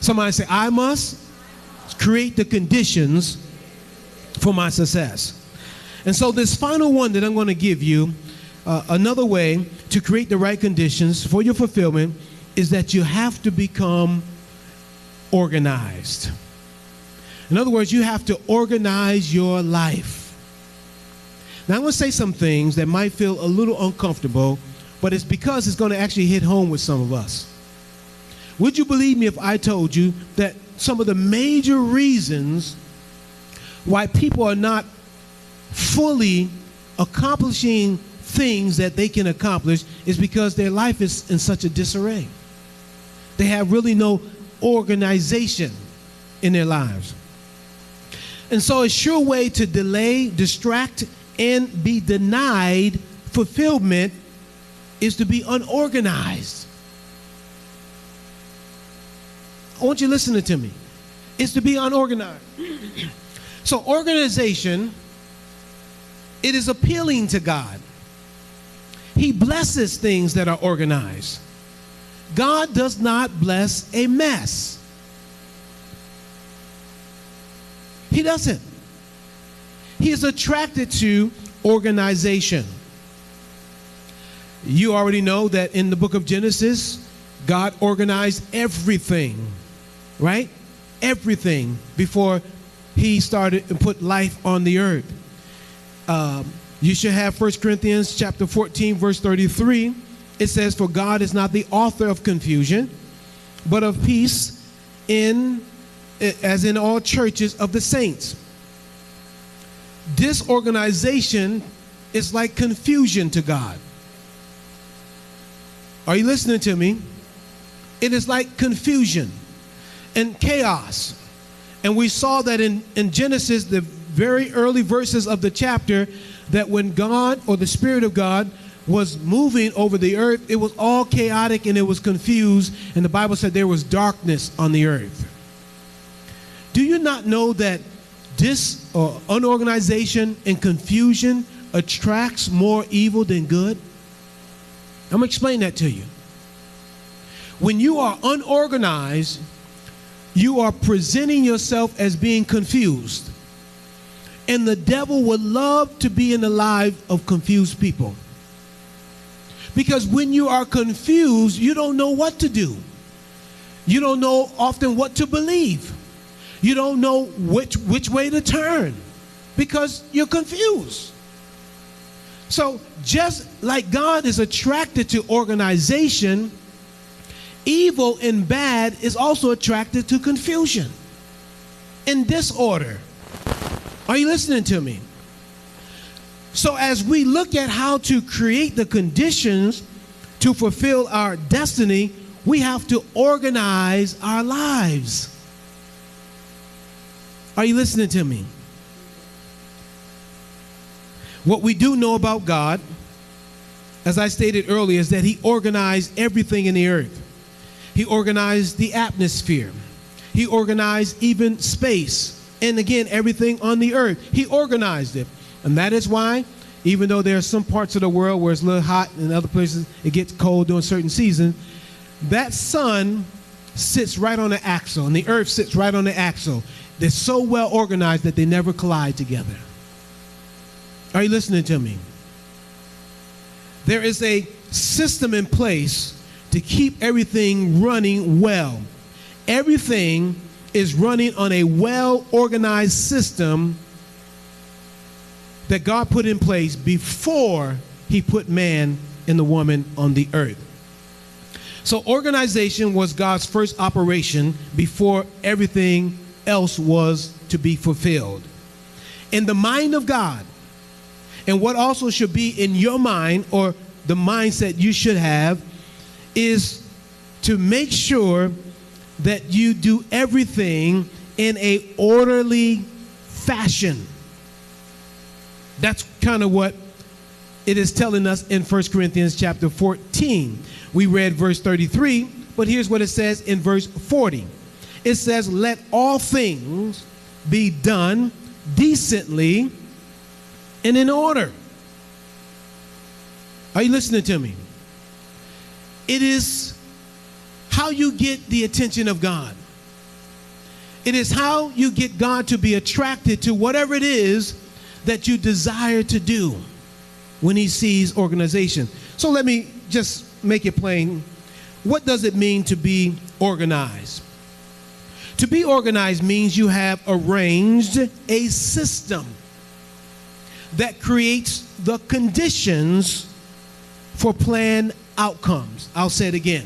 Somebody say, I must create the conditions for my success. And so this final one that I'm going to give you, another way to create the right conditions for your fulfillment is that you have to become organized. In other words, you have to organize your life. Now, I'm going to say some things that might feel a little uncomfortable, but it's because it's going to actually hit home with some of us. Would you believe me if I told you that some of the major reasons why people are not fully accomplishing things that they can accomplish is because their life is in such a disarray? They have really no organization in their lives. And so a sure way to delay, distract, and be denied fulfillment is to be unorganized. I want you listening to me. It's to be unorganized. So organization, it is appealing to God. He blesses things that are organized. God does not bless a mess. He doesn't. He is attracted to organization. You already know that in the book of Genesis, God organized everything, right? Everything before he started and put life on the earth. You should have 1 Corinthians chapter 14, verse 33. It says, for God is not the author of confusion, but of peace, as in all churches of the saints. Disorganization is like confusion to God. Are you listening to me? It is like confusion and chaos. And we saw that in Genesis, the very early verses of the chapter, that when God or the Spirit of God was moving over the earth, it was all chaotic and it was confused. And the Bible said there was darkness on the earth. Do you not know that unorganization and confusion attracts more evil than good? I'm going to explain that to you. When you are unorganized, you are presenting yourself as being confused. And the devil would love to be in the life of confused people. Because when you are confused, you don't know what to do. You don't know often what to believe. You don't know which way to turn because you're confused. So just like God is attracted to organization, evil and bad is also attracted to confusion and disorder. Are you listening to me? So as we look at how to create the conditions to fulfill our destiny, we have to organize our lives. Are you listening to me? What we do know about God, as I stated earlier, is that he organized everything in the earth. He organized the atmosphere. He organized even space. And again, everything on the earth. He organized it. And that is why, even though there are some parts of the world where it's a little hot and other places it gets cold during certain seasons, that sun sits right on the axle and the earth sits right on the axle. They're so well organized that they never collide together. Are you listening to me? There is a system in place to keep everything running well. Everything is running on a well-organized system that God put in place before he put man and the woman on the earth. So organization was God's first operation before everything else was to be fulfilled. In the mind of God, and what also should be in your mind, or the mindset you should have, is to make sure that you do everything in a orderly fashion. That's kind of what it is telling us in 1 Corinthians chapter 14. We read verse 33, but here's what it says in verse 40. It says, let all things be done decently and in order. Are you listening to me? It is how you get the attention of God. It is how you get God to be attracted to whatever it is that you desire to do when he sees organization. So let me just make it plain. What does it mean to be organized? To be organized means you have arranged a system that creates the conditions for planned outcomes. I'll say it again.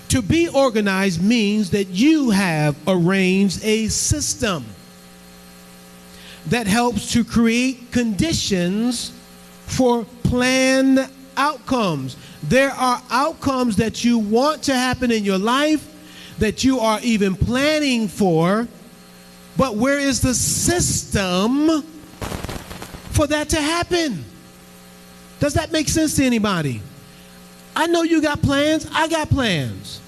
To be organized means that you have arranged a system that helps to create conditions for planned outcomes. There are outcomes that you want to happen in your life, that you are even planning for, but where is the system for that to happen? Does that make sense to anybody? I know you got plans. I got plans.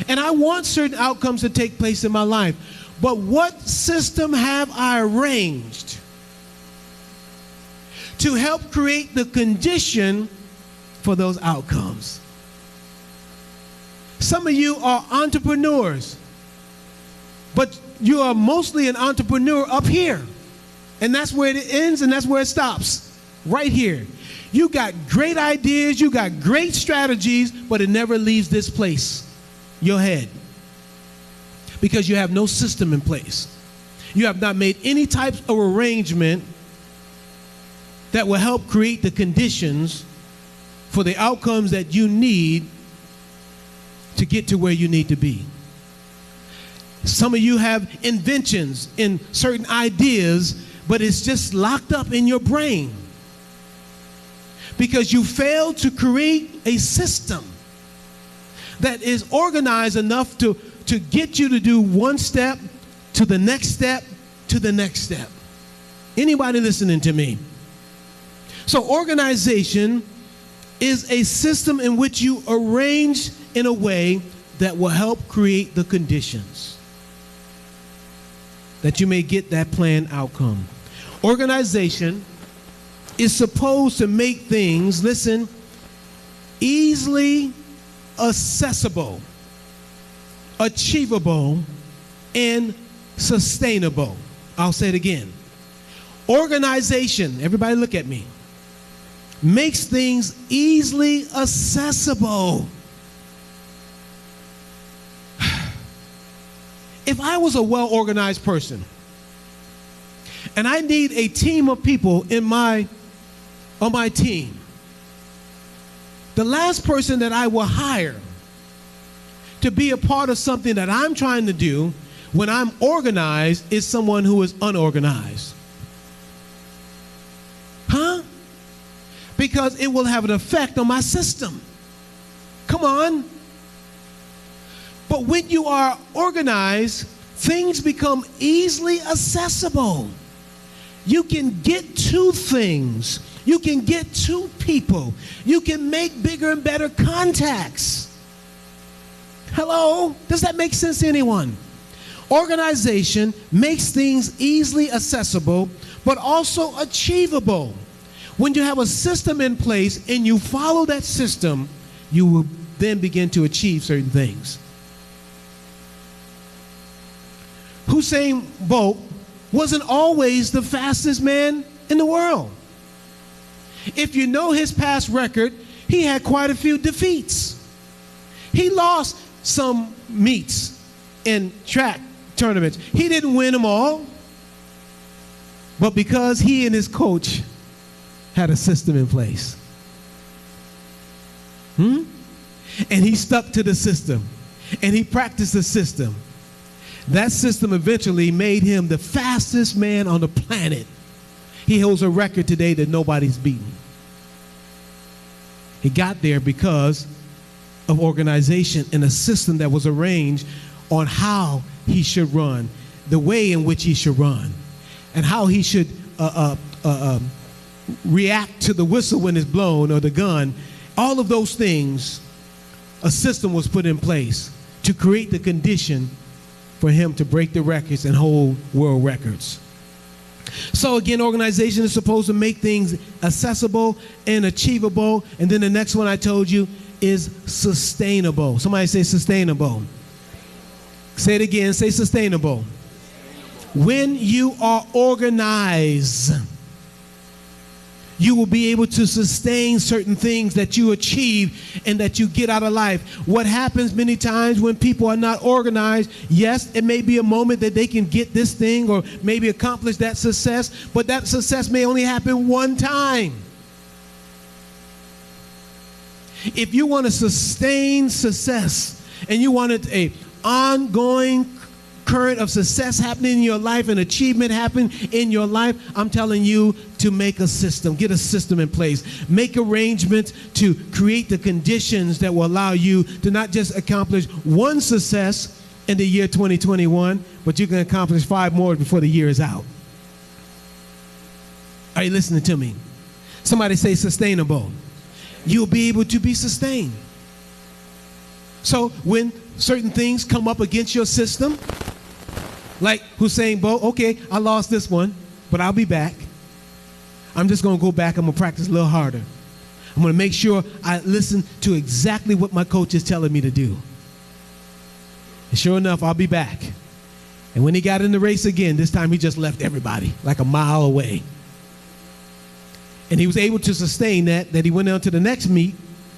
And I want certain outcomes to take place in my life. But what system have I arranged to help create the condition for those outcomes? Some of you are entrepreneurs, but you are mostly an entrepreneur up here. And that's where it ends and that's where it stops, right here. You got great ideas, you got great strategies, but it never leaves this place, your head, because you have no system in place. You have not made any type of arrangement that will help create the conditions for the outcomes that you need to get to where you need to be. Some of you have inventions in certain ideas, but it's just locked up in your brain because you failed to create a system that is organized enough to get you to do one step to the next step to the next step. Anybody listening to me? So organization is a system in which you arrange in a way that will help create the conditions that you may get that planned outcome. Organization is supposed to make things, listen, easily accessible, achievable, and sustainable. I'll say it again. Organization, everybody look at me, makes things easily accessible. If I was a well-organized person and I need a team of people on my team, the last person that I will hire to be a part of something that I'm trying to do when I'm organized is someone who is unorganized. Huh? Because it will have an effect on my system. Come on. But when you are organized, things become easily accessible. You can get to things. You can get to people. You can make bigger and better contacts. Hello? Does that make sense to anyone? Organization makes things easily accessible, but also achievable. When you have a system in place and you follow that system, you will then begin to achieve certain things. Usain Bolt wasn't always the fastest man in the world. If you know his past record, he had quite a few defeats. He lost some meets in track tournaments. He didn't win them all, but because he and his coach had a system in place. And he stuck to the system, and he practiced the system. That system eventually made him the fastest man on the planet. He holds a record today that nobody's beaten. He got there because of organization and a system that was arranged on how he should run, the way in which he should run, and how he should react to the whistle when it's blown or the gun. All of those things, a system was put in place to create the condition for him to break the records and hold world records. So again, organization is supposed to make things accessible and achievable. And then the next one I told you is sustainable. Somebody say sustainable. Say it again. Say sustainable. When you are organized, you will be able to sustain certain things that you achieve and that you get out of life. What happens many times when people are not organized, yes, it may be a moment that they can get this thing or maybe accomplish that success, but that success may only happen one time. If you want to sustain success and you wanted an ongoing current of success happening in your life and achievement happening in your life, I'm telling you to make a system. Get a system in place. Make arrangements to create the conditions that will allow you to not just accomplish one success in the year 2021, but you can accomplish 5 more before the year is out. Are you listening to me? Somebody say sustainable. You'll be able to be sustained. So when certain things come up against your system, like Hussein Bolt, okay, I lost this one, but I'll be back. I'm just going to go back. I'm going to practice a little harder. I'm going to make sure I listen to exactly what my coach is telling me to do. And sure enough, I'll be back. And when he got in the race again, this time he just left everybody like a mile away. And he was able to sustain that he went on to the next meet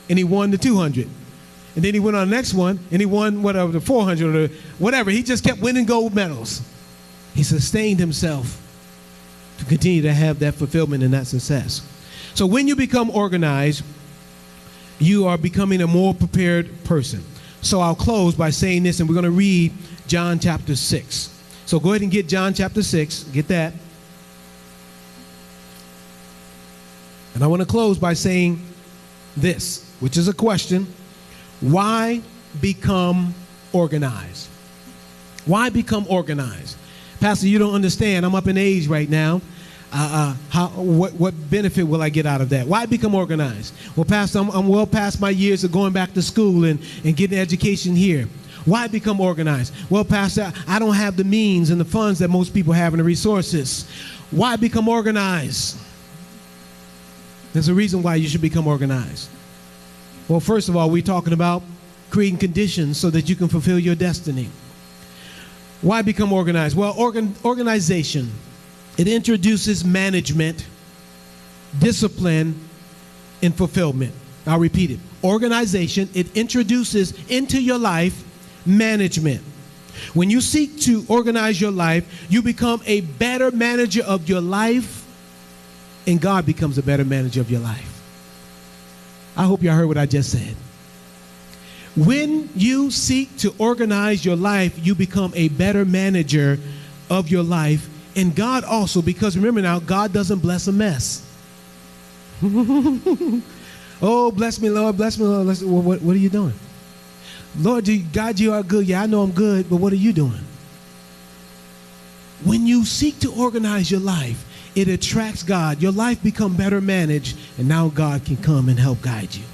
and he won the 200. And then he went on the next one and he won whatever, the 400 or whatever. He just kept winning gold medals. He sustained himself to continue to have that fulfillment and that success. So when you become organized, you are becoming a more prepared person. So I'll close by saying this, and we're going to read John chapter 6. So go ahead and get John chapter 6. Get that. And I want to close by saying this, which is a question. Why become organized? Why become organized? Pastor, you don't understand. I'm up in age right now. What benefit will I get out of that? Why become organized? Well, Pastor, I'm well past my years of going back to school and getting education here. Why become organized? Well, Pastor, I don't have the means and the funds that most people have and the resources. Why become organized? There's a reason why you should become organized. Well, first of all, we're talking about creating conditions so that you can fulfill your destiny. Why become organized? Well, organization, it introduces management, discipline, and fulfillment. I'll repeat it. Organization, it introduces into your life management. When you seek to organize your life, you become a better manager of your life, and God becomes a better manager of your life. I hope y'all heard what I just said. When you seek to organize your life, you become a better manager of your life. And God also, because remember now, God doesn't bless a mess. Oh, bless me, Lord, bless me, Lord. What are you doing? Lord, God, you are good. Yeah, I know I'm good, but what are you doing? When you seek to organize your life, it attracts God. Your life become better managed, and now God can come and help guide you.